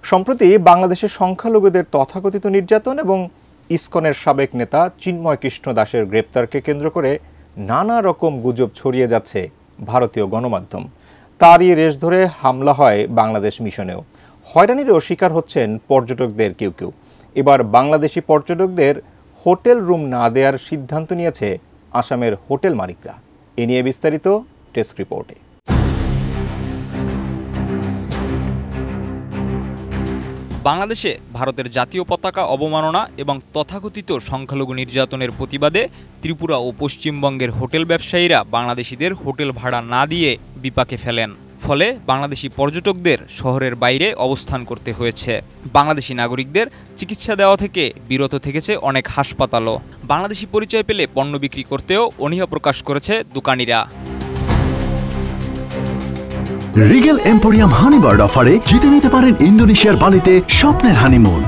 সম্প্রতি বাংলাদেশের সংখ্যালঘুদের তথাকথিত নির্যাতন এবং ইসকনের সাবেক নেতা চিন্ময় কৃষ্ণ দাসের গ্রেপ্তারকে কেন্দ্র করে নানা রকম গুজব ছড়িয়ে যাচ্ছে ভারতীয় গণমাধ্যম। তারই রেশ ধরে হামলা হয় বাংলাদেশ মিশনেও। হয়রানিরও শিকার হচ্ছেন পর্যটকদের কেউ কেউ। এবার বাংলাদেশি পর্যটকদের হোটেল রুম না দেওয়ার সিদ্ধান্ত নিয়েছে আসামের হোটেল মালিকরা। এ নিয়ে বিস্তারিত ডেস্ক রিপোর্টে। বাংলাদেশে ভারতের জাতীয় পতাকা অবমাননা এবং তথাকথিত সংখ্যালঘু নির্যাতনের প্রতিবাদে ত্রিপুরা ও পশ্চিমবঙ্গের হোটেল ব্যবসায়ীরা বাংলাদেশিদের হোটেল ভাড়া না দিয়ে বিপাকে ফেলেন। ফলে বাংলাদেশি পর্যটকদের শহরের বাইরে অবস্থান করতে হয়েছে। বাংলাদেশি নাগরিকদের চিকিৎসা দেওয়া থেকে বিরত থেকেছে অনেক হাসপাতালও। বাংলাদেশি পরিচয় পেলে পণ্য বিক্রি করতেও অনীহা প্রকাশ করেছে দোকানিরা। রিগেল এম্পোরিয়াম হানিবার্ড অফারে জিতে নিতে পারেন ইন্দোনেশিয়ার বালিতে স্বপ্নের হানিমুন।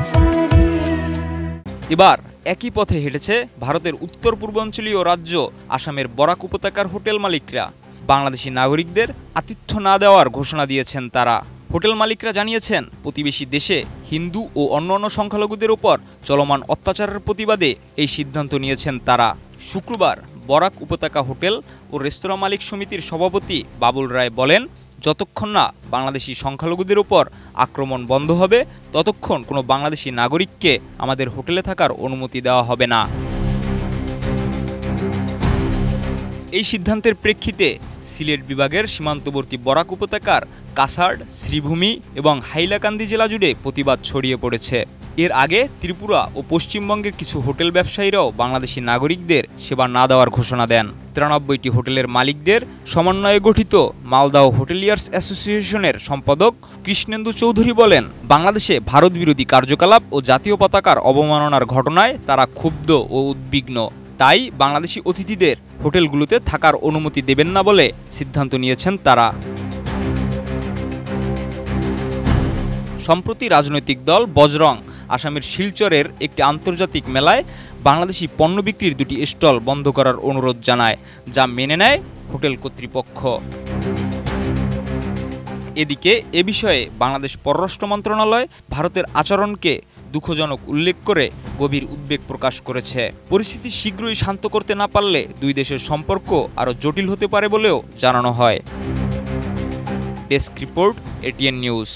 এবার একই পথে হেঁটেছে ভারতের উত্তর পূর্বাঞ্চলীয় রাজ্য আসামের বরাক উপত্যকার হোটেল মালিকরা। বাংলাদেশি নাগরিকদের আতিথ্য না দেওয়ার ঘোষণা দিয়েছেন তারা। হোটেল মালিকরা জানিয়েছেন, প্রতিবেশী দেশে হিন্দু ও অন্যান্য সংখ্যালঘুদের উপর চলমান অত্যাচারের প্রতিবাদে এই সিদ্ধান্ত নিয়েছেন তারা। শুক্রবার বরাক উপত্যকা হোটেল ও রেস্তোরাঁ মালিক সমিতির সভাপতি বাবুল রায় বলেন, যতক্ষণ না বাংলাদেশি সংখ্যালঘুদের উপর আক্রমণ বন্ধ হবে ততক্ষণ কোনো বাংলাদেশি নাগরিককে আমাদের হোটেলে থাকার অনুমতি দেওয়া হবে না। এই সিদ্ধান্তের প্রেক্ষিতে সিলেট বিভাগের সীমান্তবর্তী বরাক উপত্যকার কাছাড়, শ্রীভূমি এবং হাইলাকান্দি জেলা জুড়ে প্রতিবাদ ছড়িয়ে পড়েছে। এর আগে ত্রিপুরা ও পশ্চিমবঙ্গের কিছু হোটেল ব্যবসায়ীরাও বাংলাদেশি নাগরিকদের সেবা না দেওয়ার ঘোষণা দেন। 93টি হোটেলের মালিকদের সমন্বয়ে গঠিত মালদহ হোটেলিয়ার্স অ্যাসোসিয়েশনের সম্পাদক কৃষ্ণেন্দু চৌধুরী বলেন, বাংলাদেশে ভারত বিরোধী কার্যকলাপ ও জাতীয় পতাকার অবমাননার ঘটনায় তারা ক্ষুব্ধ ও উদ্বিগ্ন। তাই বাংলাদেশি অতিথিদের হোটেলগুলোতে থাকার অনুমতি দেবেন না বলে সিদ্ধান্ত নিয়েছেন তারা। সম্প্রতি রাজনৈতিক দল বজরং আসামের শিলচরের একটি আন্তর্জাতিক মেলায় বাংলাদেশি পণ্য বিক্রির 2টি স্টল বন্ধ করার অনুরোধ জানায়, যা মেনে নেয় হোটেল কর্তৃপক্ষ। এদিকে এ বিষয়ে বাংলাদেশ পররাষ্ট্র মন্ত্রণালয় ভারতের আচরণকে দুঃখজনক উল্লেখ করে গভীর উদ্বেগ প্রকাশ করেছে। পরিস্থিতি শীঘ্রই শান্ত করতে না পারলে দুই দেশের সম্পর্ক আরও জটিল হতে পারে বলেও জানানো হয়। Desk report, ATN news.